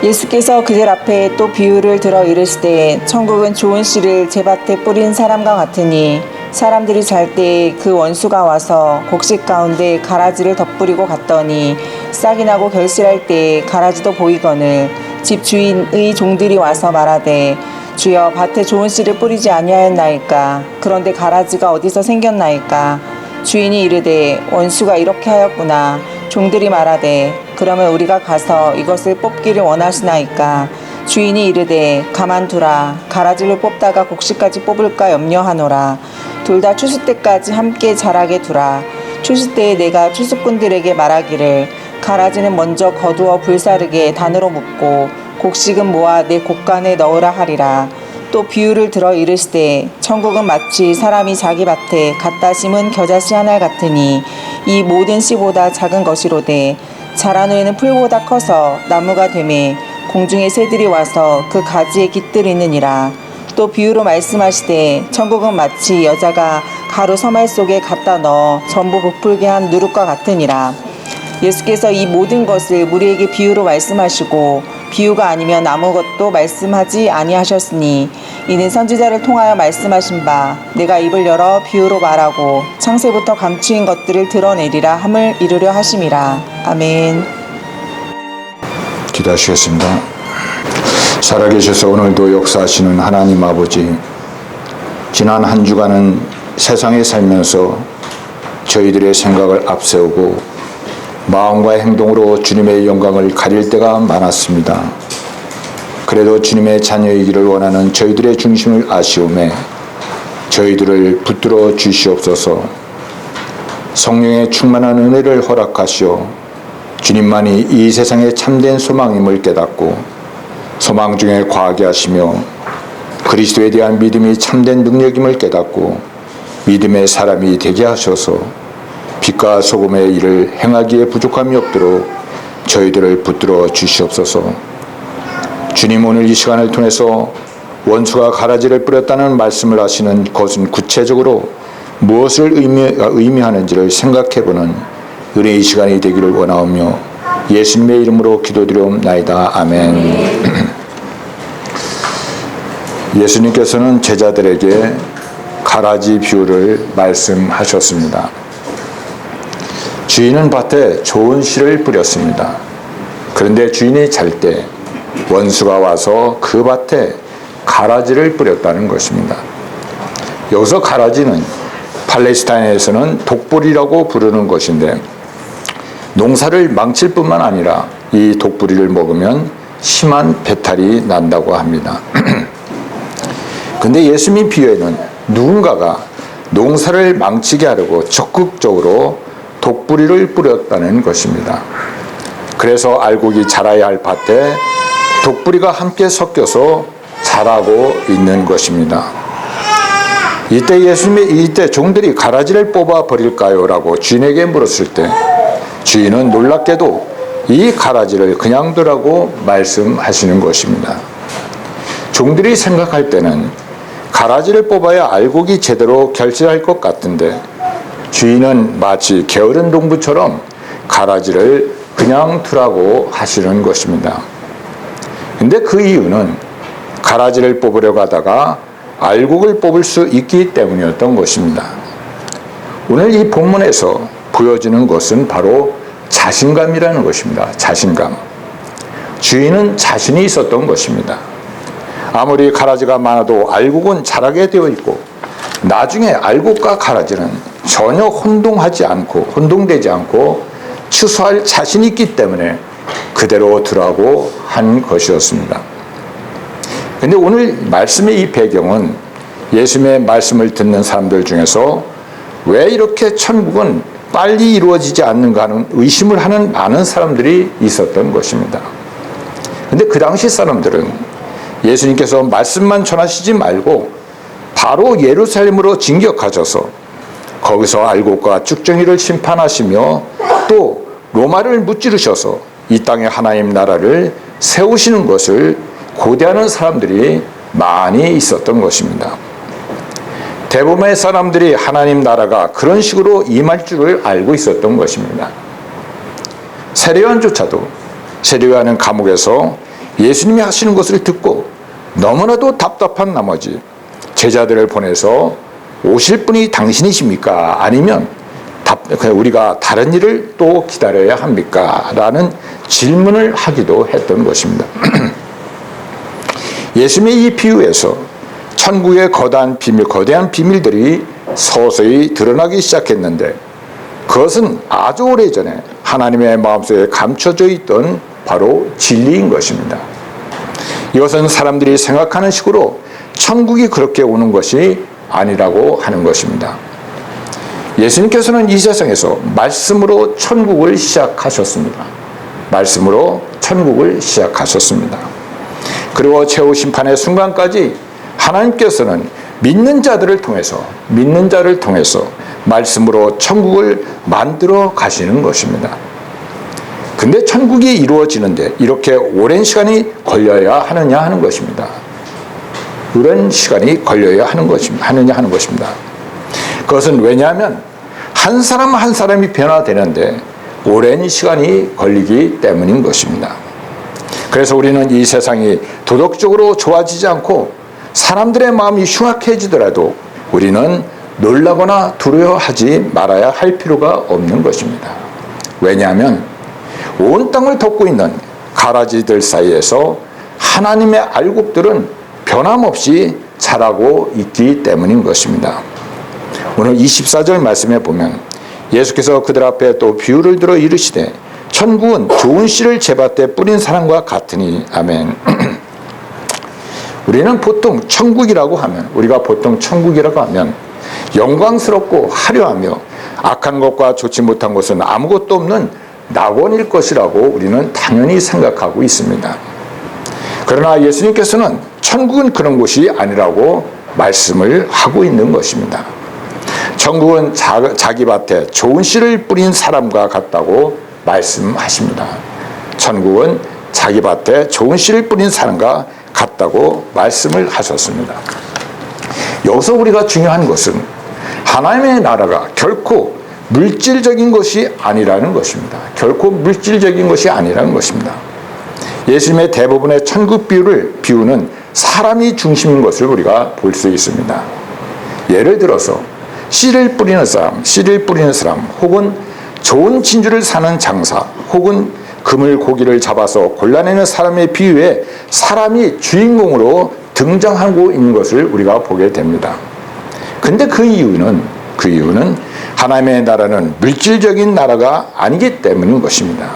예수께서 그들 앞에 또 비유를 들어 이르시되 천국은 좋은 씨를 제밭에 뿌린 사람과 같으니 사람들이 잘 때 그 원수가 와서 곡식 가운데 가라지를 덧뿌리고 갔더니 싹이 나고 결실할 때 가라지도 보이거늘 집 주인의 종들이 와서 말하되 주여 밭에 좋은 씨를 뿌리지 아니하였나이까 그런데 가라지가 어디서 생겼나이까 주인이 이르되 원수가 이렇게 하였구나. 종들이 말하되 그러면 우리가 가서 이것을 뽑기를 원하시나이까 주인이 이르되 가만두라. 가라지를 뽑다가 곡식까지 뽑을까 염려하노라. 둘 다 추수 때까지 함께 자라게 두라. 추수 때에 내가 추수꾼들에게 말하기를 가라지는 먼저 거두어 불사르게 단으로 묶고 곡식은 모아 내 곡간에 넣으라 하리라. 또 비유를 들어 이르시되 천국은 마치 사람이 자기 밭에 갖다 심은 겨자씨 하나 같으니 이 모든 씨보다 작은 것이로되 자란 후에는 풀보다 커서 나무가 되매 공중의 새들이 와서 그 가지에 깃들이느니라. 또 비유로 말씀하시되 천국은 마치 여자가 가루 서말 속에 갖다 넣어 전부 부풀게 한 누룩과 같으니라. 예수께서 이 모든 것을 우리에게 비유로 말씀하시고 비유가 아니면 아무것도 말씀하지 아니하셨으니 이는 선지자를 통하여 말씀하신 바 내가 입을 열어 비유로 말하고 창세부터 감추인 것들을 드러내리라 함을 이루려 하심이라. 아멘. 기도하시겠습니다. 살아계셔서 오늘도 역사하시는 하나님 아버지, 지난 한 주간은 세상에 살면서 저희들의 생각을 앞세우고 마음과 행동으로 주님의 영광을 가릴 때가 많았습니다. 그래도 주님의 자녀이기를 원하는 저희들의 중심을 아시오매 저희들을 붙들어 주시옵소서. 성령의 충만한 은혜를 허락하시어 주님만이 이 세상의 참된 소망임을 깨닫고 소망 중에 과하게 하시며 그리스도에 대한 믿음이 참된 능력임을 깨닫고 믿음의 사람이 되게 하셔서 빛과 소금의 일을 행하기에 부족함이 없도록 저희들을 붙들어 주시옵소서. 주님, 오늘 이 시간을 통해서 원수가 가라지를 뿌렸다는 말씀을 하시는 것은 구체적으로 무엇을 의미하는지를 생각해보는 은혜의 시간이 되기를 원하오며 예수님의 이름으로 기도드리옵나이다. 아멘. 예수님께서는 제자들에게 가라지 비유를 말씀하셨습니다. 주인은 밭에 좋은 씨를 뿌렸습니다. 그런데 주인이 잘 때 원수가 와서 그 밭에 가라지를 뿌렸다는 것입니다. 여기서 가라지는 팔레스타인에서는 독보리라고 부르는 것인데 농사를 망칠 뿐만 아니라 이 독보리를 먹으면 심한 배탈이 난다고 합니다. 근데 예수님 비유에는 누군가가 농사를 망치게 하려고 적극적으로 독보리를 뿌렸다는 것입니다. 그래서 알곡이 자라야 할 밭에 독보리가 함께 섞여서 자라고 있는 것입니다. 이때 종들이 가라지를 뽑아 버릴까요? 라고 주인에게 물었을 때 주인은 놀랍게도 이 가라지를 그냥 두라고 말씀하시는 것입니다. 종들이 생각할 때는 가라지를 뽑아야 알곡이 제대로 결실할 것 같은데 주인은 마치 게으른 농부처럼 가라지를 그냥 두라고 하시는 것입니다. 근데 그 이유는 가라지를 뽑으려고 하다가 알곡을 뽑을 수 있기 때문이었던 것입니다. 오늘 이 본문에서 보여주는 것은 바로 자신감이라는 것입니다. 자신감. 주인은 자신이 있었던 것입니다. 아무리 가라지가 많아도 알곡은 자라게 되어 있고 나중에 알곡과 가라지는 전혀 혼동되지 않고 추수할 자신이 있기 때문에 그대로 두라고 한 것이었습니다. 그런데 오늘 말씀의 이 배경은 예수님의 말씀을 듣는 사람들 중에서 왜 이렇게 천국은 빨리 이루어지지 않는가 하는 의심을 하는 많은 사람들이 있었던 것입니다. 그런데 그 당시 사람들은 예수님께서 말씀만 전하시지 말고 바로 예루살렘으로 진격하셔서 거기서 알곡과 쭉정이를 심판하시며 또 로마를 무찌르셔서 이 땅에 하나님 나라를 세우시는 것을 고대하는 사람들이 많이 있었던 것입니다. 대부분의 사람들이 하나님 나라가 그런 식으로 임할 줄을 알고 있었던 것입니다. 세례요한조차도 세례요한은 감옥에서 예수님이 하시는 것을 듣고 너무나도 답답한 나머지 제자들을 보내서 오실 분이 당신이십니까? 아니면 우리가 다른 일을 또 기다려야 합니까? 라는 질문을 하기도 했던 것입니다. 예수님의 이 비유에서 천국의 거대한 비밀들이 서서히 드러나기 시작했는데 그것은 아주 오래전에 하나님의 마음속에 감춰져 있던 바로 진리인 것입니다. 이것은 사람들이 생각하는 식으로 천국이 그렇게 오는 것이 아니라고 하는 것입니다. 예수님께서는 이 세상에서 말씀으로 천국을 시작하셨습니다. 말씀으로 천국을 시작하셨습니다. 그리고 최후 심판의 순간까지 하나님께서는 믿는 자를 통해서 말씀으로 천국을 만들어 가시는 것입니다. 근데 천국이 이루어지는데 이렇게 오랜 시간이 걸려야 하느냐 하는 것입니다. 오랜 시간이 걸려야 하느냐 하는 것입니다. 그것은 왜냐하면 한 사람 한 사람이 변화되는데 오랜 시간이 걸리기 때문인 것입니다. 그래서 우리는 이 세상이 도덕적으로 좋아지지 않고 사람들의 마음이 흉악해지더라도 우리는 놀라거나 두려워하지 말아야 할 필요가 없는 것입니다. 왜냐하면 온 땅을 덮고 있는 가라지들 사이에서 하나님의 알곡들은 변함없이 자라고 있기 때문인 것입니다. 오늘 24절 말씀에 보면 예수께서 그들 앞에 또 비유를 들어 이르시되 천국은 좋은 씨를 제밭에 뿌린 사람과 같으니. 아멘. 우리가 보통 천국이라고 하면 영광스럽고 화려하며 악한 것과 좋지 못한 것은 아무것도 없는 낙원일 것이라고 우리는 당연히 생각하고 있습니다. 그러나 예수님께서는 천국은 그런 곳이 아니라고 말씀을 하고 있는 것입니다. 천국은 자기 밭에 좋은 씨를 뿌린 사람과 같다고 말씀하십니다. 천국은 자기 밭에 좋은 씨를 뿌린 사람과 같다고 말씀을 하셨습니다. 여기서 우리가 중요한 것은 하나님의 나라가 결코 물질적인 것이 아니라는 것입니다. 결코 물질적인 것이 아니라는 것입니다. 예수님의 대부분의 천국 비유는 사람이 중심인 것을 우리가 볼 수 있습니다. 예를 들어서 씨를 뿌리는 사람, 혹은 좋은 진주를 사는 장사, 혹은 그물 고기를 잡아서 골라내는 사람의 비유에 사람이 주인공으로 등장하고 있는 것을 우리가 보게 됩니다. 근데 그 이유는 하나님의 나라는 물질적인 나라가 아니기 때문인 것입니다.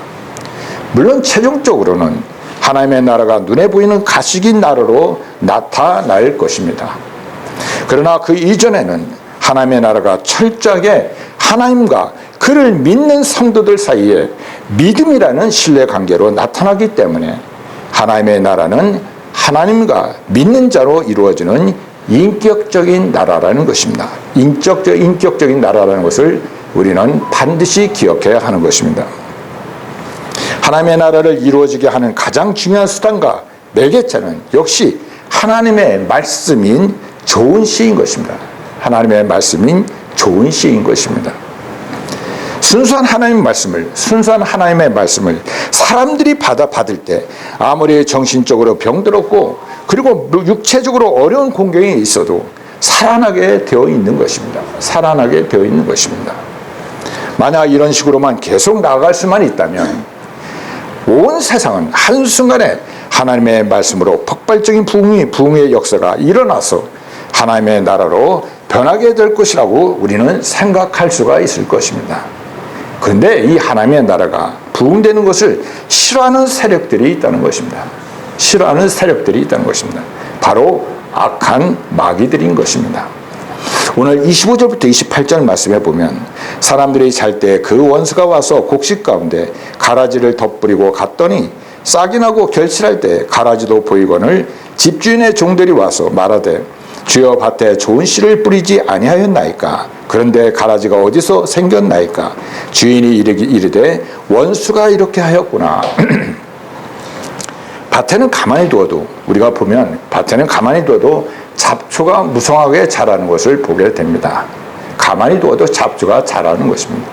물론 최종적으로는 하나님의 나라가 눈에 보이는 가시적인 나라로 나타날 것입니다. 그러나 그 이전에는 하나님의 나라가 철저하게 하나님과 그를 믿는 성도들 사이에 믿음이라는 신뢰관계로 나타나기 때문에 하나님의 나라는 하나님과 믿는 자로 이루어지는 인격적인 나라라는 것입니다. 인격적인 나라라는 것을 우리는 반드시 기억해야 하는 것입니다. 하나님의 나라를 이루어지게 하는 가장 중요한 수단과 매개체는 역시 하나님의 말씀인 좋은 씨인 것입니다. 하나님의 말씀인 좋은 씨인 것입니다. 순수한 하나님의 말씀을 사람들이 받을 때 아무리 정신적으로 병들었고 그리고 육체적으로 어려운 공경이 있어도 살아나게 되어 있는 것입니다. 만약 이런 식으로만 계속 나아갈 수만 있다면 온 세상은 한순간에 하나님의 말씀으로 폭발적인 부흥의 역사가 일어나서 하나님의 나라로 변하게 될 것이라고 우리는 생각할 수가 있을 것입니다. 그런데 이 하나님의 나라가 부흥되는 것을 싫어하는 세력들이 있다는 것입니다. 바로 악한 마귀들인 것입니다. 오늘 25절부터 28절 말씀에 보면 사람들이 잘 때 그 원수가 와서 곡식 가운데 가라지를 덧뿌리고 갔더니 싹이 나고 결실할 때 가라지도 보이거늘 집주인의 종들이 와서 말하되 주여 밭에 좋은 씨를 뿌리지 아니하였나이까? 그런데 가라지가 어디서 생겼나이까? 주인이 이르되 원수가 이렇게 하였구나. 밭에는 가만히 두어도 잡초가 무성하게 자라는 것을 보게 됩니다. 가만히 두어도 잡초가 자라는 것입니다.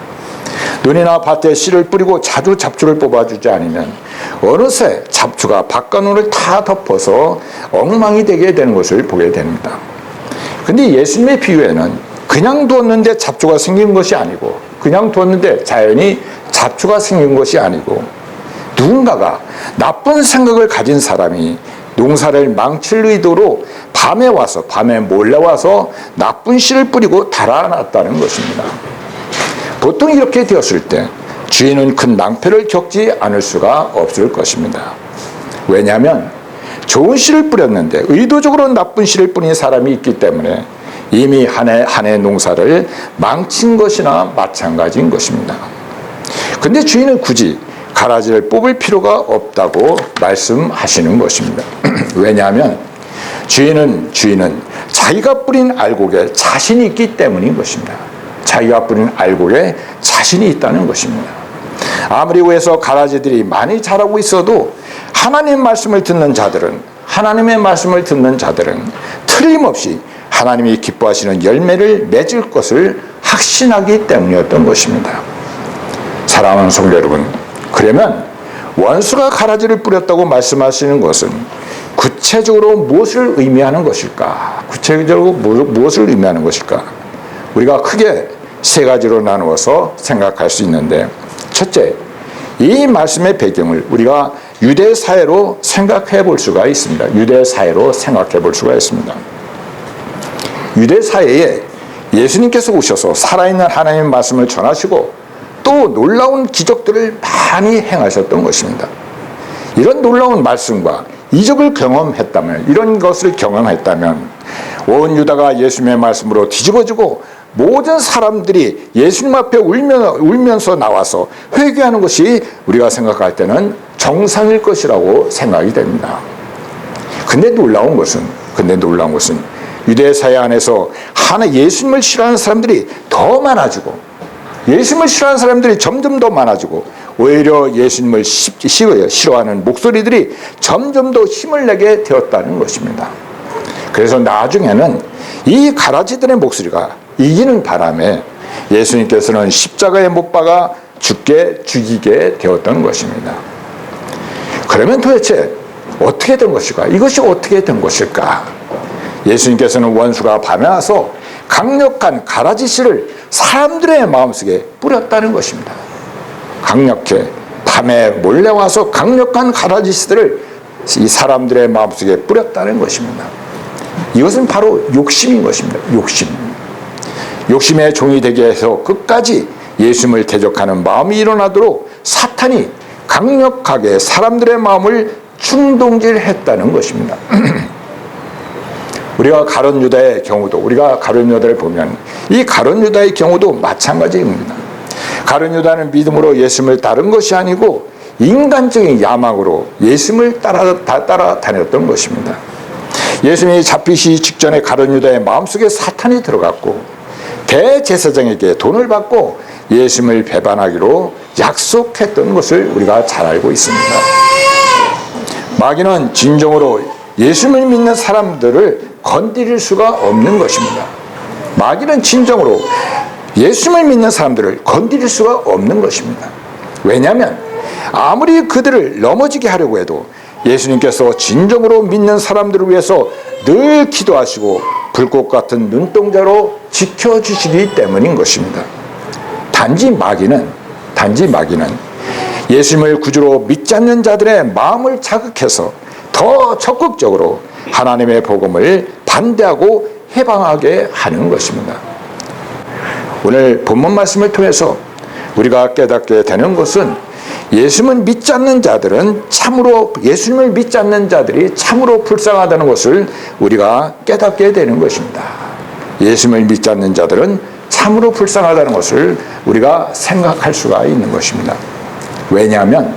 논이나 밭에 씨를 뿌리고 자주 잡초를 뽑아주지 않으면 어느새 잡초가 밭가눈을 다 덮어서 엉망이 되게 되는 것을 보게 됩니다. 근데 예수님의 비유에는 그냥 두었는데 잡초가 생긴 것이 아니고, 그냥 두었는데 자연히 잡초가 생긴 것이 아니고, 누군가가 나쁜 생각을 가진 사람이 농사를 망칠 의도로 밤에 몰래 와서 나쁜 씨를 뿌리고 달아났다는 것입니다. 보통 이렇게 되었을 때 주인은 큰 낭패를 겪지 않을 수가 없을 것입니다. 왜냐하면 좋은 씨를 뿌렸는데 의도적으로 나쁜 씨를 뿌린 사람이 있기 때문에 이미 한 해 농사를 망친 것이나 마찬가지인 것입니다. 근데 주인은 굳이 가라지를 뽑을 필요가 없다고 말씀하시는 것입니다. 왜냐하면 주인은 자기가 뿌린 알곡에 자신이 있기 때문인 것입니다. 자기가 뿌린 알곡에 자신이 있다는 것입니다. 아무리 위에서 가라지들이 많이 자라고 있어도 하나님의 말씀을 듣는 자들은 틀림없이 하나님이 기뻐하시는 열매를 맺을 것을 확신하기 때문이었던 것입니다. 사랑하는 성도 여러분, 그러면 원수가 가라지를 뿌렸다고 말씀하시는 것은 구체적으로 무엇을 의미하는 것일까? 우리가 크게 세 가지로 나누어서 생각할 수 있는데, 첫째, 이 말씀의 배경을 우리가 유대 사회로 생각해 볼 수가 있습니다. 유대 사회에 예수님께서 오셔서 살아있는 하나님의 말씀을 전하시고 또 놀라운 기적들을 많이 행하셨던 것입니다. 이런 놀라운 말씀과 이적을 이런 것을 경험했다면 온 유다가 예수님의 말씀으로 뒤집어지고 모든 사람들이 예수님 앞에 울면서 나와서 회개하는 것이 우리가 생각할 때는 정상일 것이라고 생각이 됩니다. 근데 놀라운 것은 유대 사회 안에서 예수님을 싫어하는 사람들이 더 많아지고, 예수님을 싫어하는 사람들이 점점 더 많아지고, 오히려 예수님을 싫어하는 목소리들이 점점 더 힘을 내게 되었다는 것입니다. 그래서 나중에는 이 가라지들의 목소리가 이기는 바람에 예수님께서는 십자가에 못 박아 죽이게 되었던 것입니다. 그러면 도대체 어떻게 된 것일까? 이것이 어떻게 된 것일까? 예수님께서는 원수가 밤에 와서 강력한 가라지 씨를 사람들의 마음속에 뿌렸다는 것입니다. 강력해 밤에 몰래 와서 강력한 가라지 씨들을 이 사람들의 마음속에 뿌렸다는 것입니다. 이것은 바로 욕심인 것입니다. 욕심의 종이 되게 해서 끝까지 예수님을 대적하는 마음이 일어나도록 사탄이 강력하게 사람들의 마음을 충동질했다는 것입니다. 우리가 가룟 유다의 유다를 보면 이 가룟 유다의 경우도 마찬가지입니다. 가룟 유다는 믿음으로 예수님을 따른 것이 아니고 인간적인 야망으로 예수님을 따라다녔던 것입니다. 예수님이 잡히시기 직전에 가룟 유다의 마음속에 사탄이 들어갔고 대제사장에게 돈을 받고 예수님을 배반하기로 약속했던 것을 우리가 잘 알고 있습니다. 마귀는 진정으로 예수님을 믿는 사람들을 건드릴 수가 없는 것입니다. 마귀는 진정으로 예수님을 믿는 사람들을 건드릴 수가 없는 것입니다. 왜냐하면 아무리 그들을 넘어지게 하려고 해도 예수님께서 진정으로 믿는 사람들을 위해서 늘 기도하시고 불꽃 같은 눈동자로 지켜주시기 때문인 것입니다. 단지 마귀는 예수님을 구주로 믿지 않는 자들의 마음을 자극해서 더 적극적으로 하나님의 복음을 반대하고 해방하게 하는 것입니다. 오늘 본문 말씀을 통해서 우리가 깨닫게 되는 것은 예수님을 믿지 않는 자들이 참으로 불쌍하다는 것을 우리가 깨닫게 되는 것입니다. 예수님을 믿지 않는 자들은 참으로 불쌍하다는 것을 우리가 생각할 수가 있는 것입니다. 왜냐하면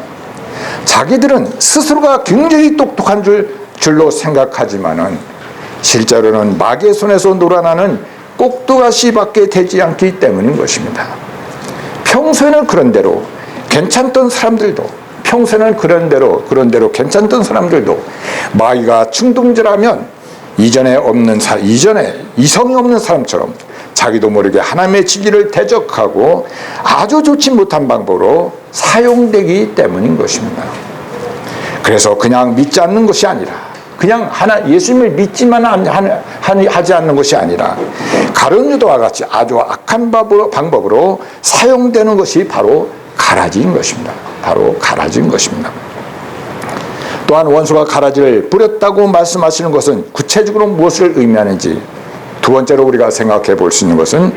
자기들은 스스로가 굉장히 똑똑한 줄로 생각하지만은 실제로는 마귀의 손에서 놀아나는 꼭두가시밖에 되지 않기 때문인 것입니다. 평소에는 그런 대로 괜찮던 사람들도 마귀가 충동질하면 이전에 이성이 없는 사람처럼 자기도 모르게 하나님의 진리를 대적하고 아주 좋지 못한 방법으로 사용되기 때문인 것입니다. 그래서 그냥 믿지 않는 것이 아니라, 그냥 예수님을 믿지만 하지 않는 것이 아니라 가룟 유다와 같이 아주 악한 방법으로 사용되는 것이 바로 가라지인 것입니다. 바로 가라지인 것입니다. 또한 원수가 가라지를 뿌렸다고 말씀하시는 것은 구체적으로 무엇을 의미하는지, 두 번째로 우리가 생각해 볼 수 있는 것은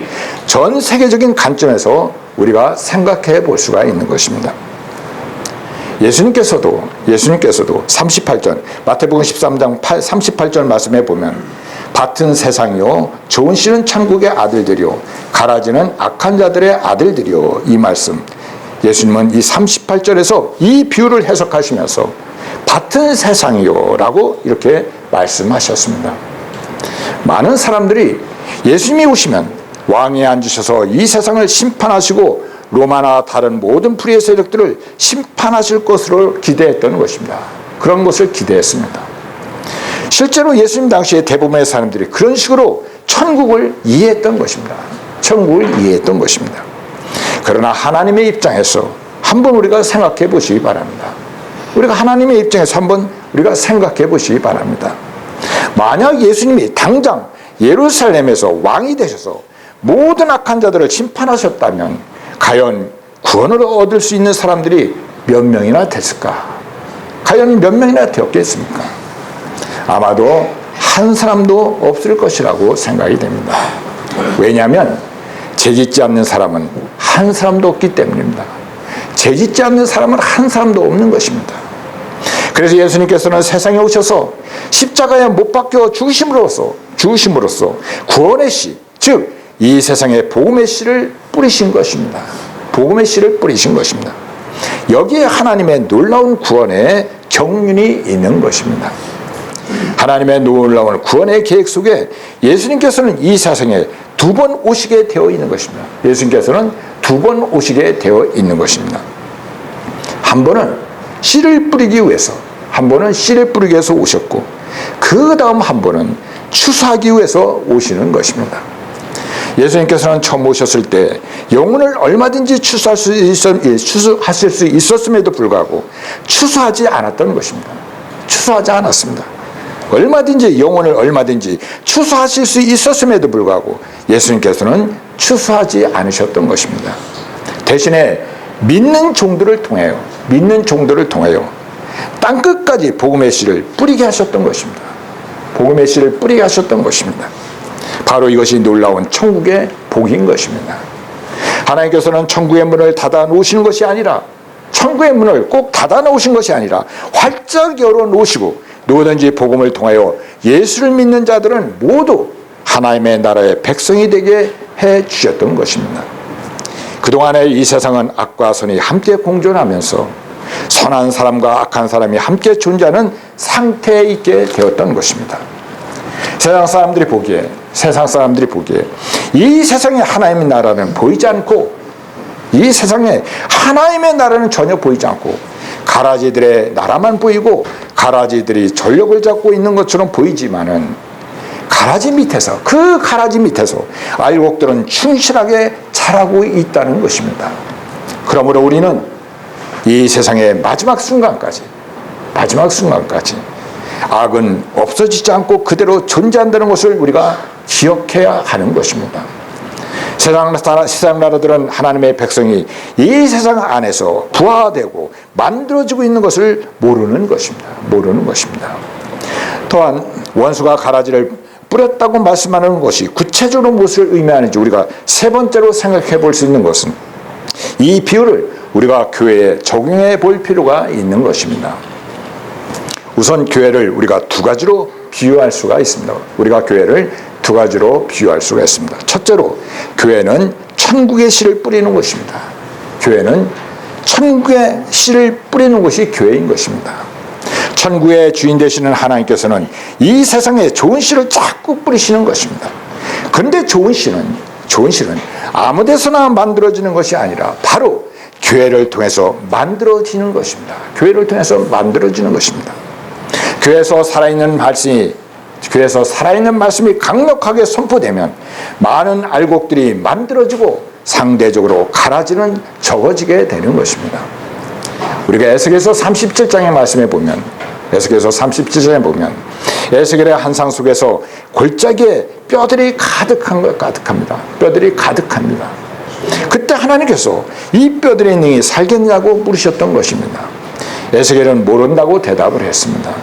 전 세계적인 관점에서 우리가 생각해 볼 수가 있는 것입니다. 예수님께서도 38절, 마태복음 13장 38절 말씀에 보면 밭은 세상이요 좋은 씨는 천국의 아들들이요 가라지는 악한 자들의 아들들이요, 이 말씀, 예수님은 이 38절에서 이 비유를 해석하시면서 밭은 세상이요 라고 이렇게 말씀하셨습니다. 많은 사람들이 예수님이 오시면 왕위에 앉으셔서 이 세상을 심판하시고 로마나 다른 모든 불의의 세력들을 심판하실 것으로 기대했던 것입니다. 그런 것을 기대했습니다. 실제로 예수님 당시에 대부분의 사람들이 그런 식으로 천국을 이해했던 것입니다. 천국을 이해했던 것입니다. 그러나 하나님의 입장에서 한번 우리가 생각해 보시기 바랍니다. 우리가 하나님의 입장에서 한번 우리가 생각해 보시기 바랍니다. 만약 예수님이 당장 예루살렘에서 왕이 되셔서 모든 악한 자들을 심판하셨다면 과연 구원을 얻을 수 있는 사람들이 몇 명이나 됐을까? 과연 몇 명이나 되었겠습니까? 아마도 한 사람도 없을 것이라고 생각이 됩니다. 왜냐하면 죄짓지 않는 사람은 한 사람도 없기 때문입니다. 죄짓지 않는 사람은 한 사람도 없는 것입니다. 그래서 예수님께서는 세상에 오셔서 십자가에 못 박혀 죽으심으로써 구원의 씨, 즉 이 세상에 복음의 씨를 뿌리신 것입니다. 복음의 씨를 뿌리신 것입니다. 여기에 하나님의 놀라운 구원의 경륜이 있는 것입니다. 하나님의 놀라운 구원의 계획 속에 예수님께서는 이 세상에 두 번 오시게 되어 있는 것입니다. 예수님께서는 두 번 오시게 되어 있는 것입니다. 한 번은 씨를 뿌리기 위해서, 오셨고, 그 다음 한 번은 추수하기 위해서 오시는 것입니다. 예수님께서는 처음 오셨을 때 영혼을 얼마든지 추수하실 수 있었음에도 불구하고 추수하지 않았던 것입니다. 추수하지 않았습니다. 영혼을 얼마든지 추수하실 수 있었음에도 불구하고 예수님께서는 추수하지 않으셨던 것입니다. 대신에 믿는 종들을 통하여 땅끝까지 복음의 씨를 뿌리게 하셨던 것입니다. 복음의 씨를 뿌리게 하셨던 것입니다. 바로 이것이 놀라운 천국의 복인 것입니다. 하나님께서는 천국의 문을 닫아 놓으시는 것이 아니라, 천국의 문을 꼭 닫아 놓으신 것이 아니라 활짝 열어 놓으시고 누구든지 복음을 통하여 예수를 믿는 자들은 모두 하나님의 나라의 백성이 되게 해 주셨던 것입니다. 그동안에 이 세상은 악과 선이 함께 공존하면서 선한 사람과 악한 사람이 함께 존재하는 상태에 있게 되었던 것입니다. 세상 사람들이 보기에 이 세상에 하나님의 나라는 보이지 않고, 이 세상에 하나님의 나라는 전혀 보이지 않고 가라지들의 나라만 보이고 가라지들이 전력을 잡고 있는 것처럼 보이지만은 그 가라지 밑에서 알곡들은 충실하게 자라고 있다는 것입니다. 그러므로 우리는 이 세상의 마지막 순간까지 악은 없어지지 않고 그대로 존재한다는 것을 우리가 기억해야 하는 것입니다. 세상 나라들은 하나님의 백성이 이 세상 안에서 부화되고 만들어지고 있는 것을 모르는 것입니다. 또한 원수가 가라지를 뿌렸다고 말씀하는 것이 구체적으로 무엇을 의미하는지 우리가 세 번째로 생각해 볼 수 있는 것은 이 비유를 우리가 교회에 적용해 볼 필요가 있는 것입니다. 우선 교회를 우리가 두 가지로 비유할 수가 있습니다. 첫째로 교회는 천국의 씨를 뿌리는 것입니다. 천국의 씨를 뿌리는 것이 교회인 것입니다. 천국의 주인 되시는 하나님께서는 이 세상에 좋은 씨를 자꾸 뿌리시는 것입니다. 그런데 좋은 씨는 아무 데서나 만들어지는 것이 아니라 바로 교회를 통해서 만들어지는 것입니다. 교회에서 살아있는 말씀이 강력하게 선포되면 많은 알곡들이 만들어지고 상대적으로 가라지는 적어지게 되는 것입니다. 우리가 에스겔서 37장의 말씀에 보면 에스겔의 환상 속에서 골짜기에 뼈들이 가득합니다. 뼈들이 가득합니다. 그때 하나님께서 이 뼈들의 능히 살겠냐고 물으셨던 것입니다. 에스겔은 모른다고 대답을 했습니다.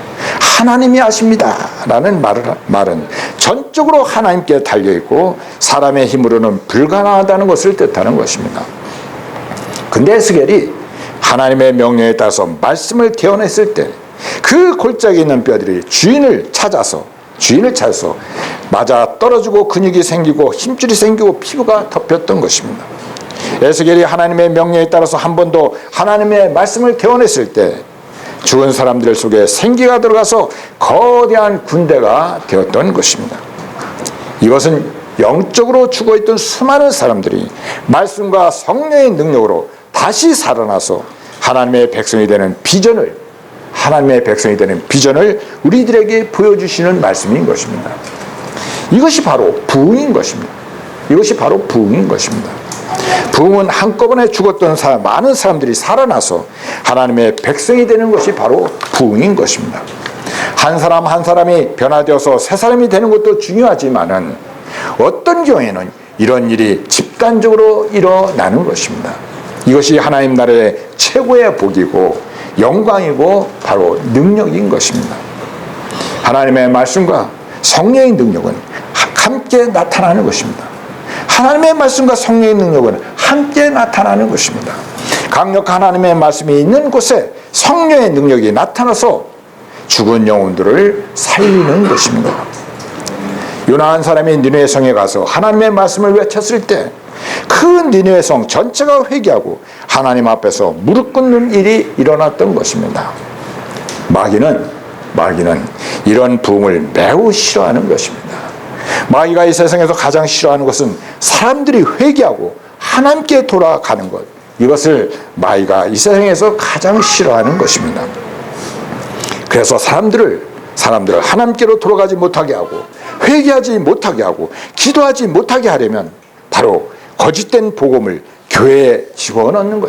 하나님이 아십니다 라는 말은 전적으로 하나님께 달려있고 사람의 힘으로는 불가능하다는 것을 뜻하는 것입니다. 근데 에스겔이 하나님의 명령에 따라서 말씀을 대언했을 때 그 골짜기에 있는 뼈들이 주인을 찾아서 맞아 떨어지고 근육이 생기고 힘줄이 생기고 피부가 덮였던 것입니다. 에스겔이 하나님의 명령에 따라서 한 번 더 하나님의 말씀을 대언했을 때 죽은 사람들 속에 생기가 들어가서 거대한 군대가 되었던 것입니다. 이것은 영적으로 죽어있던 수많은 사람들이 말씀과 성령의 능력으로 다시 살아나서 하나님의 백성이 되는 비전을 우리들에게 보여주시는 말씀인 것입니다. 이것이 바로 부흥인 것입니다. 부흥은 한꺼번에 죽었던 많은 사람들이 살아나서 하나님의 백성이 되는 것이 바로 부흥인 것입니다. 한 사람 한 사람이 변화되어서 새 사람이 되는 것도 중요하지만은 어떤 경우에는 이런 일이 집단적으로 일어나는 것입니다. 이것이 하나님 나라의 최고의 복이고 영광이고 바로 능력인 것입니다. 하나님의 말씀과 성령의 능력은 함께 나타나는 것입니다. 하나님의 말씀과 성령의 능력은 함께 나타나는 것입니다. 강력한 하나님의 말씀이 있는 곳에 성령의 능력이 나타나서 죽은 영혼들을 살리는 것입니다. 요나 한 사람이 니느웨 성에 가서 하나님의 말씀을 외쳤을 때 그 니느웨 성 전체가 회개하고 하나님 앞에서 무릎 꿇는 일이 일어났던 것입니다. 마귀는 이런 부흥을 매우 싫어하는 것입니다. 마귀가 이 세상에서 가장 싫어하는 것은 사람들이 회개하고 하나님께 돌아가는 것, 이것을 마귀가 이 세상에서 가장 싫어하는 것입니다. 그래서 사람들을 하나님께로 돌아가지 못하게 하고 회개하지 못하게 하고 기도하지 못하게 하려면 바로 거짓된 복음을 교회에 집어넣는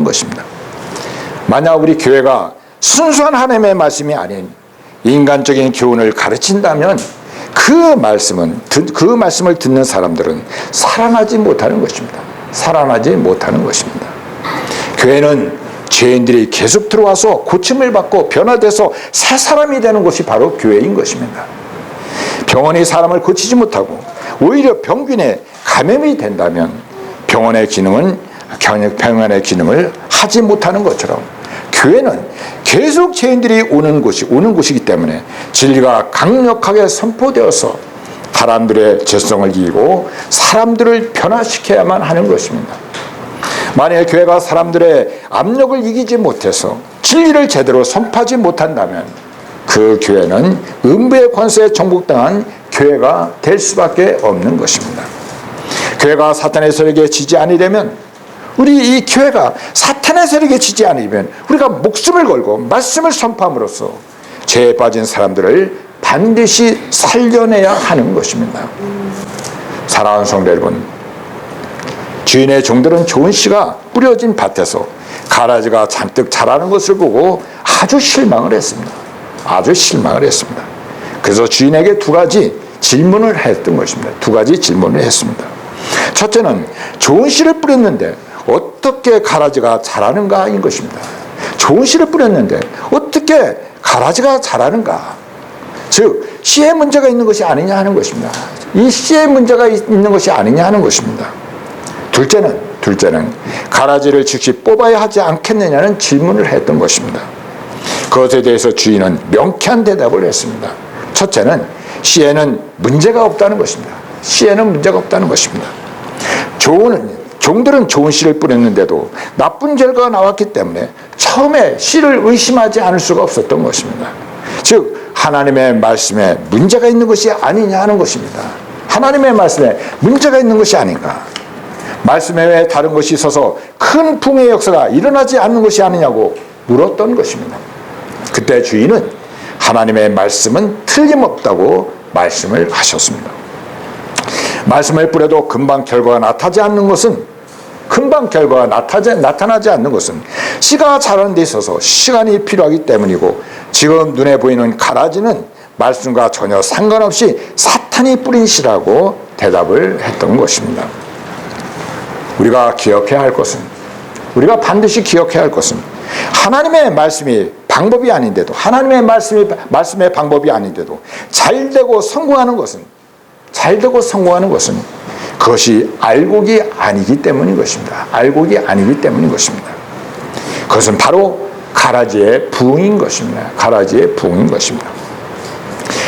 것입니다. 만약 우리 교회가 순수한 하나님의 말씀이 아닌 인간적인 교훈을 가르친다면 그 말씀을 듣는 사람들은 살아나지 못하는 것입니다. 교회는 죄인들이 계속 들어와서 고침을 받고 변화돼서 새 사람이 되는 곳이 바로 교회인 것입니다. 병원이 사람을 고치지 못하고 오히려 병균에 감염이 된다면 병원의 기능을 하지 못하는 것처럼 교회는 계속 죄인들이 오는 곳이기 때문에 진리가 강력하게 선포되어서 사람들의 죄성을 이기고 사람들을 변화시켜야만 하는 것입니다. 만약 교회가 사람들의 압력을 이기지 못해서 진리를 제대로 선포하지 못한다면 그 교회는 음부의 권세에 정복당한 교회가 될 수밖에 없는 것입니다. 교회가 사탄의 세력에 지지 않으려면 우리 이 교회가 사탄의 세력에 지지 않으면 우리가 목숨을 걸고 말씀을 선포함으로써 죄에 빠진 사람들을 반드시 살려내야 하는 것입니다. 사랑하는 성도 여러분, 주인의 종들은 좋은 씨가 뿌려진 밭에서 가라지가 잔뜩 자라는 것을 보고 아주 실망을 했습니다. 그래서 주인에게 두 가지 질문을 했던 것입니다. 첫째는 좋은 씨를 뿌렸는데 어떻게 가라지가 자라는가인 것입니다. 좋은 씨를 뿌렸는데 어떻게 가라지가 자라는가? 즉 씨에 문제가 있는 것이 아니냐 하는 것입니다. 이 씨에 문제가 있는 것이 아니냐 하는 것입니다. 둘째는 가라지를 즉시 뽑아야 하지 않겠느냐는 질문을 했던 것입니다. 그것에 대해서 주인은 명쾌한 대답을 했습니다. 첫째는 씨에는 문제가 없다는 것입니다. 종들은 좋은 씨를 뿌렸는데도 나쁜 결과가 나왔기 때문에 처음에 씨를 의심하지 않을 수가 없었던 것입니다. 즉 하나님의 말씀에 문제가 있는 것이 아니냐 하는 것입니다. 하나님의 말씀에 문제가 있는 것이 아닌가? 말씀에 왜 다른 것이 있어서 큰 붕의 역사가 일어나지 않는 것이 아니냐고 물었던 것입니다. 그때 주인은 하나님의 말씀은 틀림없다고 말씀을 하셨습니다. 말씀을 뿌려도 금방 결과가 나타나지 않는 것은 씨가 자라는 데 있어서 시간이 필요하기 때문이고, 지금 눈에 보이는 가라지는 말씀과 전혀 상관없이 사탄이 뿌린 씨라고 대답을 했던 것입니다. 우리가 반드시 기억해야 할 것은 하나님의 말씀이 방법이 아닌데도, 하나님의 말씀의 방법이 아닌데도 잘되고 성공하는 것은 그것이 알곡이 아니기 때문인 것입니다. 그것은 바로 가라지의 부흥인 것입니다.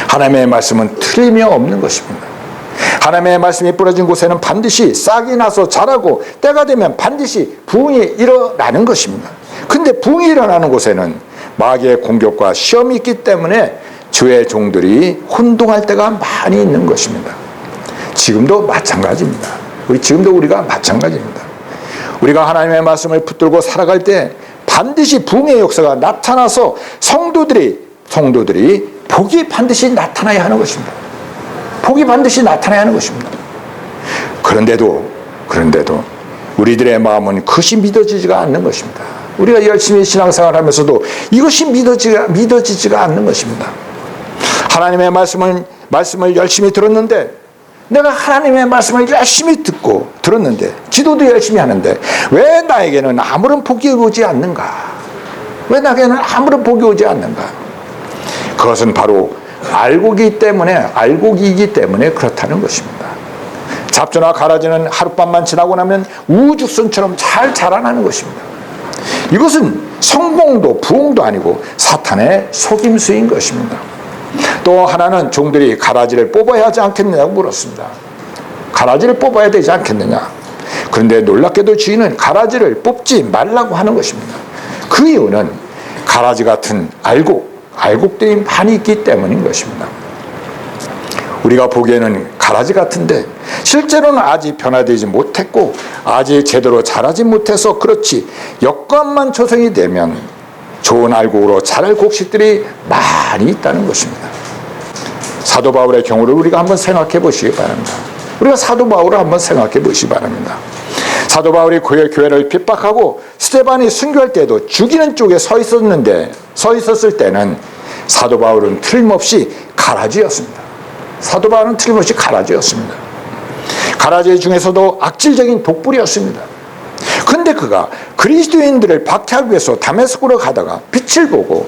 하나님의 말씀은 틀림이 없는 것입니다. 하나님의 말씀이 뿌려진 곳에는 반드시 싹이 나서 자라고 때가 되면 반드시 부흥이 일어나는 것입니다. 근데 부흥이 일어나는 곳에는 마귀의 공격과 시험이 있기 때문에 주의 종들이 혼동할 때가 많이 있는 것입니다. 지금도 마찬가지입니다. 우리가 마찬가지입니다. 우리가 하나님의 말씀을 붙들고 살아갈 때 반드시 부흥의 역사가 나타나서 성도들이 복이 반드시 나타나야 하는 것입니다. 그런데도 우리들의 마음은 그것이 믿어지지가 않는 것입니다. 우리가 열심히 신앙생활을 하면서도 이것이 믿어지지가 않는 것입니다. 하나님의 말씀을 열심히 들었는데, 내가 하나님의 말씀을 열심히 들었는데, 기도도 열심히 하는데 왜 나에게는 아무런 복이 오지 않는가? 그것은 바로 알곡이기 때문에 그렇다는 것입니다. 잡초나 가라지는 하룻밤만 지나고 나면 우죽순처럼 잘 자라나는 것입니다. 이것은 성공도 부흥도 아니고 사탄의 속임수인 것입니다. 또 하나는 종들이 가라지를 뽑아야 하지 않겠느냐고 물었습니다. 가라지를 뽑아야 되지 않겠느냐? 그런데 놀랍게도 주인은 가라지를 뽑지 말라고 하는 것입니다. 그 이유는 가라지 같은 알곡들이 많이 있기 때문인 것입니다. 우리가 보기에는 가라지 같은데 실제로는 아직 변화되지 못했고 아직 제대로 자라지 못해서 그렇지, 여건만 조성이 되면 좋은 알곡으로 자랄 곡식들이 많이 있다는 것입니다. 사도 바울의 경우를 우리가 한번 생각해 보시기 바랍니다. 사도 바울이 교회를 핍박하고 스데반이 순교할 때도 죽이는 쪽에 서 있었을 때는 사도 바울은 틀림없이 가라지였습니다. 가라지 중에서도 악질적인 독불이었습니다. 그런데 그가 그리스도인들을 박해하기 위해서 다메섹으로 가다가 빛을 보고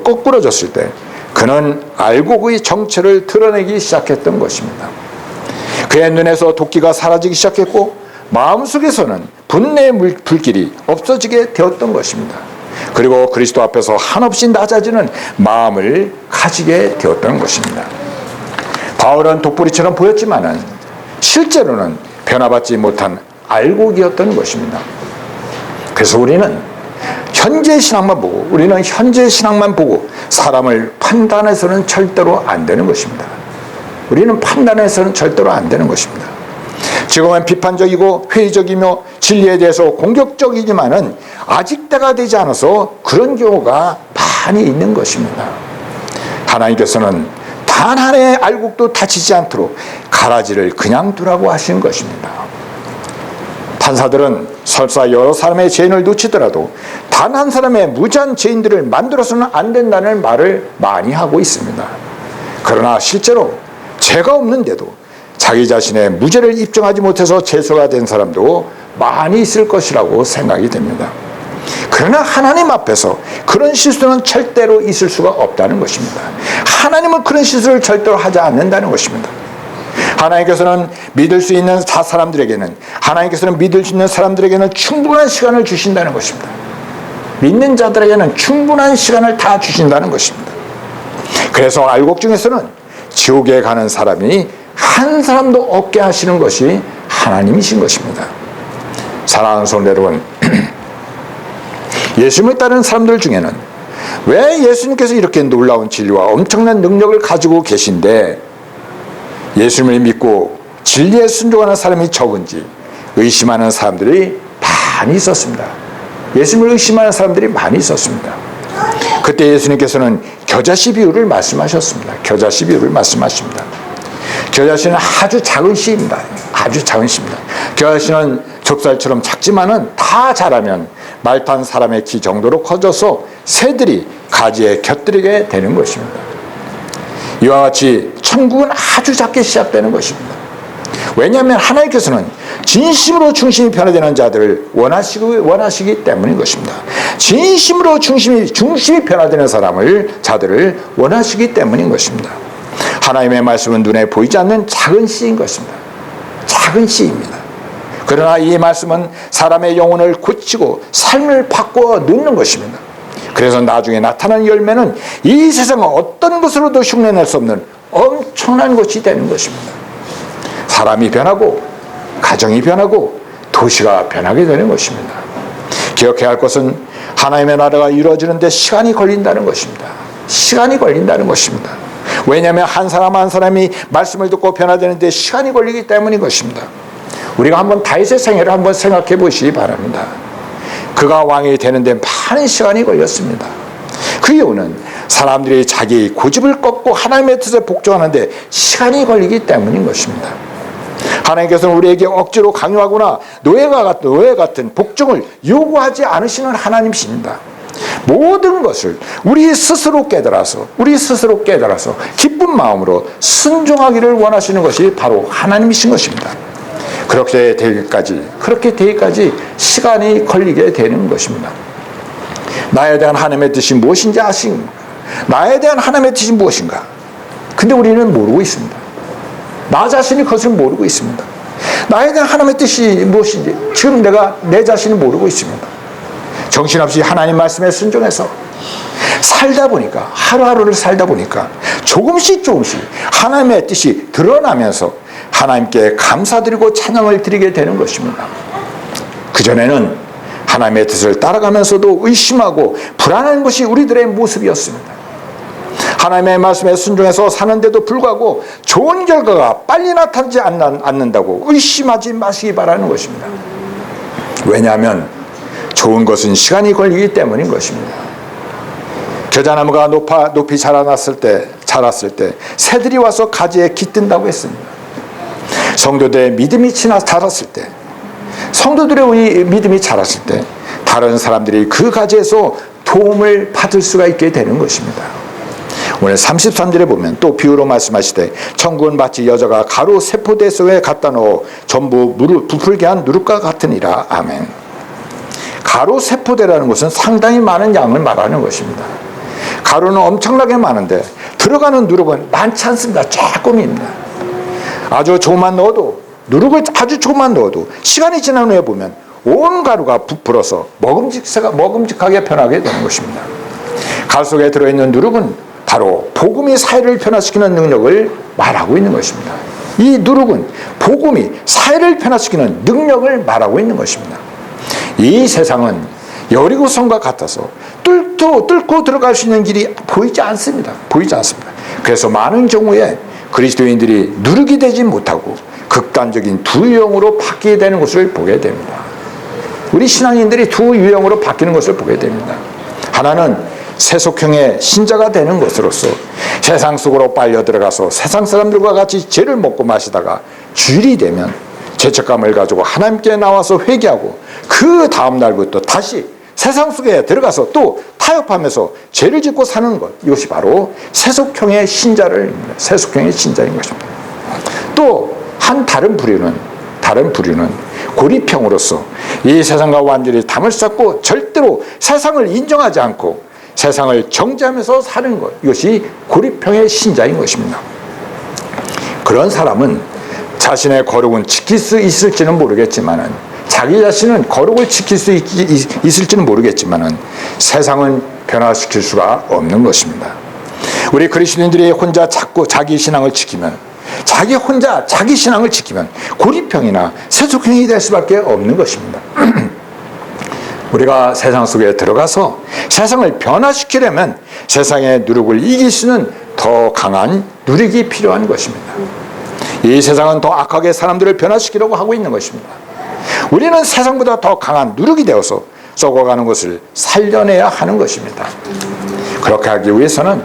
거꾸러졌을 때 그는 알곡의 정체를 드러내기 시작했던 것입니다. 그의 눈에서 도끼가 사라지기 시작했고 마음속에서는 분내의 불길이 없어지게 되었던 것입니다. 그리고 그리스도 앞에서 한없이 낮아지는 마음을 가지게 되었던 것입니다. 바울은 독불이처럼 보였지만은 실제로는 변화받지 못한 알곡이었던 것입니다. 그래서 우리는 현재 신앙만 보고 사람을 판단해서는 절대로 안 되는 것입니다. 지금은 비판적이고 회의적이며 진리에 대해서 공격적이지만은 아직 때가 되지 않아서 그런 경우가 많이 있는 것입니다. 하나님께서는 단 하나의 알곡도 다치지 않도록 가라지를 그냥 두라고 하신 것입니다. 판사들은 설사 여러 사람의 죄인을 놓치더라도 단 한 사람의 무지한 죄인들을 만들어서는 안 된다는 말을 많이 하고 있습니다. 그러나 실제로 죄가 없는데도 자기 자신의 무죄를 입증하지 못해서 죄수가 된 사람도 많이 있을 것이라고 생각이 됩니다. 그러나 하나님 앞에서 그런 실수는 절대로 있을 수가 없다는 것입니다. 하나님은 그런 실수를 절대로 하지 않는다는 것입니다. 하나님께서는 믿을 수 있는 사람들에게는 충분한 시간을 주신다는 것입니다. 믿는 자들에게는 충분한 시간을 다 주신다는 것입니다. 그래서 알곡 중에서는 지옥에 가는 사람이 한 사람도 없게 하시는 것이 하나님이신 것입니다. 사랑하는 성도 여러분, 예수님을 따르는 사람들 중에는 왜 예수님께서 이렇게 놀라운 진리와 엄청난 능력을 가지고 계신데 예수님을 믿고 진리에 순종하는 사람이 적은지 의심하는 사람들이 많이 있었습니다. 그때 예수님께서는 겨자씨 비유를 말씀하셨습니다. 겨자씨 비유를 말씀하십니다. 겨자씨는 아주 작은 씨입니다. 아주 작은 씨입니다. 겨자씨는 좁쌀처럼 작지만은 다 자라면 말 탄 사람의 키 정도로 커져서 새들이 가지에 곁들이게 되는 것입니다. 이와 같이 천국은 아주 작게 시작되는 것입니다. 왜냐하면 하나님께서는 진심으로 중심이 변화되는 자들을 원하시기 때문인 것입니다. 진심으로 중심이 변화되는 자들을 원하시기 때문인 것입니다. 하나님의 말씀은 눈에 보이지 않는 작은 씨인 것입니다. 작은 씨입니다. 그러나 이 말씀은 사람의 영혼을 고치고 삶을 바꾸어 놓는 것입니다. 그래서 나중에 나타나는 열매는 이 세상은 어떤 것으로도 흉내낼 수 없는 엄청난 것이 되는 것입니다. 사람이 변하고 가정이 변하고 도시가 변하게 되는 것입니다. 기억해야 할 것은 하나님의 나라가 이루어지는 데 시간이 걸린다는 것입니다. 시간이 걸린다는 것입니다. 왜냐하면 한 사람 한 사람이 말씀을 듣고 변화되는 데 시간이 걸리기 때문인 것입니다. 우리가 한번 다윗의 생애를 한번 생각해 보시기 바랍니다. 그가 왕이 되는데 많은 시간이 걸렸습니다. 그 이유는 사람들이 자기 고집을 꺾고 하나님의 뜻에 복종하는데 시간이 걸리기 때문인 것입니다. 하나님께서는 우리에게 억지로 강요하거나 노예 같은 복종을 요구하지 않으시는 하나님이십니다. 모든 것을 우리 스스로 깨달아서 기쁜 마음으로 순종하기를 원하시는 것이 바로 하나님이신 것입니다. 그렇게 되기까지 시간이 걸리게 되는 것입니다. 나에 대한 하나님의 뜻이 무엇인지 아십니까? 나에 대한 하나님의 뜻이 무엇인가? 근데 우리는 모르고 있습니다. 나 자신이 그것을 모르고 있습니다. 나에 대한 하나님의 뜻이 무엇인지 지금 내가 내 자신이 모르고 있습니다. 정신없이 하나님 말씀에 순종해서 살다 보니까 하루하루를 살다 보니까 조금씩 하나님의 뜻이 드러나면서 하나님께 감사드리고 찬양을 드리게 되는 것입니다. 그전에는 하나님의 뜻을 따라가면서도 의심하고 불안한 것이 우리들의 모습이었습니다. 하나님의 말씀에 순종해서 사는데도 불구하고 좋은 결과가 빨리 나타나지 않는다고 의심하지 마시기 바라는 것입니다. 왜냐하면 좋은 것은 시간이 걸리기 때문인 것입니다. 겨자나무가 높이 자랐을 때 새들이 와서 가지에 깃든다고 했습니다. 성도들의 믿음이 자랐을 때 다른 사람들이 그 가지에서 도움을 받을 수가 있게 되는 것입니다. 오늘 33절에 보면 또 비유로 말씀하시되 천국은 마치 여자가 가루 세포대 속에 갖다 넣어 전부 부풀게 한 누룩과 같으니라. 아멘. 가루 세포대라는 것은 상당히 많은 양을 말하는 것입니다. 가루는 엄청나게 많은데 들어가는 누룩은 많지 않습니다. 조금입니다. 아주 조금만 넣어도 누룩을 아주 조금만 넣어도 시간이 지난 후에 보면 온 가루가 부풀어서 먹음직하게 변하게 되는 것입니다. 가루 속에 들어있는 누룩은 바로 복음이 사회를 변화시키는 능력을 말하고 있는 것입니다. 이 누룩은 복음이 사회를 변화시키는 능력을 말하고 있는 것입니다. 이 세상은 여리고성과 같아서 뚫고 들어갈 수 있는 길이 보이지 않습니다. 그래서 많은 경우에 그리스도인들이 누룩이 되지 못하고 극단적인 두 유형으로 바뀌게 되는 것을 보게 됩니다. 우리 신앙인들이 두 유형으로 바뀌는 것을 보게 됩니다. 하나는 세속형의 신자가 되는 것으로서 세상 속으로 빨려 들어가서 세상 사람들과 같이 죄를 먹고 마시다가 주일이 되면 죄책감을 가지고 하나님께 나와서 회개하고 그 다음 날부터 다시 세상 속에 들어가서 또 타협하면서 죄를 짓고 사는 것, 이것이 바로 세속형의 신자인 것입니다. 또 다른 부류는 고립형으로서 이 세상과 완전히 담을 쌓고 절대로 세상을 인정하지 않고 세상을 정죄하면서 사는 것, 이것이 고립형의 신자인 것입니다. 그런 사람은 자신의 거룩은 지킬 수 있을지는 모르겠지만은, 자기 자신은 거룩을 지킬 수 있을지는 모르겠지만은 세상은 변화시킬 수가 없는 것입니다. 우리 그리스도인들이 혼자 자기 신앙을 지키면 고립형이나 세속형이 될 수밖에 없는 것입니다. 우리가 세상 속에 들어가서 세상을 변화시키려면 세상의 누룩을 이길 수 있는 더 강한 누룩이 필요한 것입니다. 이 세상은 더 악하게 사람들을 변화시키려고 하고 있는 것입니다. 우리는 세상보다 더 강한 누룩이 되어서 썩어가는 것을 살려내야 하는 것입니다. 그렇게 하기 위해서는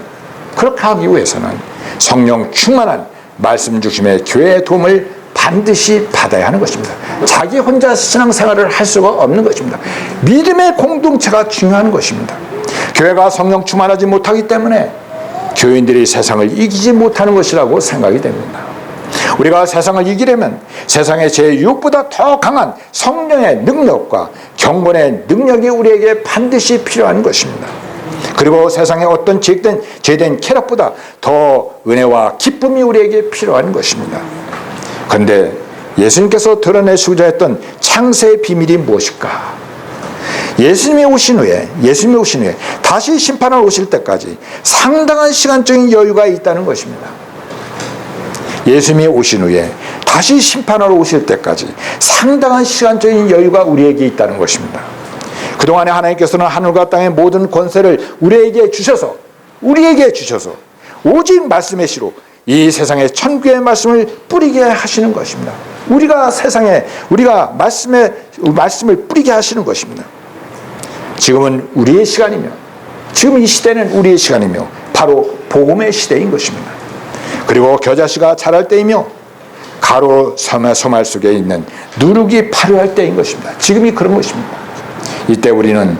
그렇게 하기 위해서는 성령 충만한 말씀 중심의 교회의 도움을 반드시 받아야 하는 것입니다. 자기 혼자 신앙생활을 할 수가 없는 것입니다. 믿음의 공동체가 중요한 것입니다. 교회가 성령 충만하지 못하기 때문에 교인들이 세상을 이기지 못하는 것이라고 생각이 됩니다. 우리가 세상을 이기려면 세상의 제6보다 더 강한 성령의 능력과 경건의 능력이 우리에게 반드시 필요한 것입니다. 그리고 세상의 어떤 죄된 쾌락보다 더 은혜와 기쁨이 우리에게 필요한 것입니다. 그런데 예수님께서 드러내시고자 했던 창세의 비밀이 무엇일까? 예수님이 오신 후에 다시 심판하러 오실 때까지 상당한 시간적인 여유가 있다는 것입니다. 예수님이 오신 후에 다시 심판하러 오실 때까지 상당한 시간적인 여유가 우리에게 있다는 것입니다. 그동안에 하나님께서는 하늘과 땅의 모든 권세를 우리에게 주셔서 오직 말씀의 씨로 이 세상에 천국의 말씀을 뿌리게 하시는 것입니다. 우리가 말씀을 뿌리게 하시는 것입니다. 지금은 우리의 시간이며, 지금 이 시대는 우리의 시간이며 바로 복음의 시대인 것입니다. 그리고 겨자씨가 자랄 때이며 가로 소말 속에 있는 누룩이 발효할 때인 것입니다. 지금이 그런 것입니다. 이때 우리는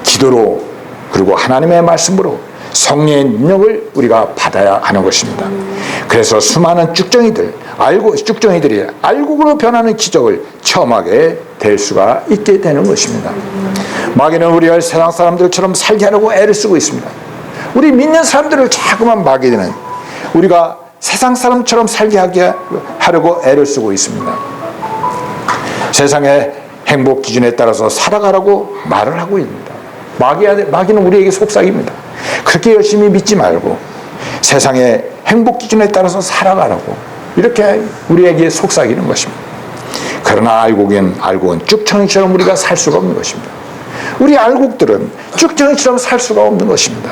기도로 그리고 하나님의 말씀으로 성령의 능력을 우리가 받아야 하는 것입니다. 그래서 수많은 쭉정이들이 알곡으로 변하는 기적을 체험하게 될 수가 있게 되는 것입니다. 마귀는 우리가 세상 사람들처럼 살게 하려고 애를 쓰고 있습니다. 우리 믿는 사람들을 자꾸만 마귀는 우리가 세상 사람처럼 살게 하려고 애를 쓰고 있습니다. 세상의 행복 기준에 따라서 살아가라고 말을 하고 있습니다. 마귀는 우리에게 속삭입니다. 그렇게 열심히 믿지 말고 세상의 행복 기준에 따라서 살아가라고 이렇게 우리에게 속삭이는 것입니다. 그러나 알곡은 쭉정이처럼 우리가 살 수가 없는 것입니다. 우리 알곡들은 쭉정이처럼 살 수가 없는 것입니다.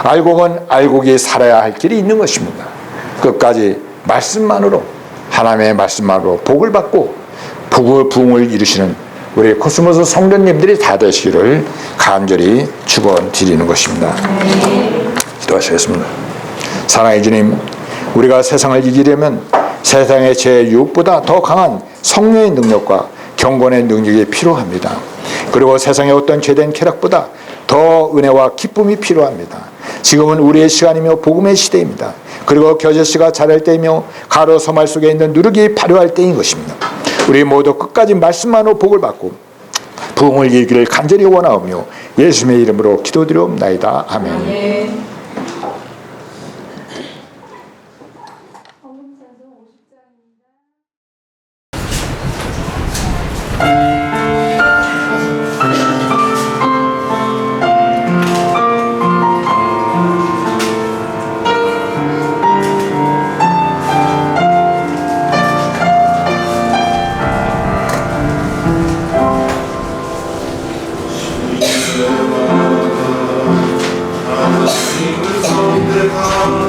알곡이 살아야 할 길이 있는 것입니다. 끝까지 하나님의 말씀만으로 복을 받고 부흥을 이루시는 우리 코스모스 성도님들이 다 되시기를 간절히 축원드리는 것입니다. 기도하시겠습니다. 사랑의 주님, 우리가 세상을 이기려면 세상의 제6보다 더 강한 성령의 능력과 경건의 능력이 필요합니다. 그리고 세상의 어떤 죄된 쾌락보다 더 은혜와 기쁨이 필요합니다. 지금은 우리의 시간이며 복음의 시대입니다. 그리고 겨자씨가 자랄 때이며 가로 소말 속에 있는 누룩이 발효할 때인 것입니다. 우리 모두 끝까지 말씀만으로 복을 받고 부흥을 이기를 간절히 원하오며 예수님의 이름으로 기도드리옵나이다. 아멘. 하나님을 선택한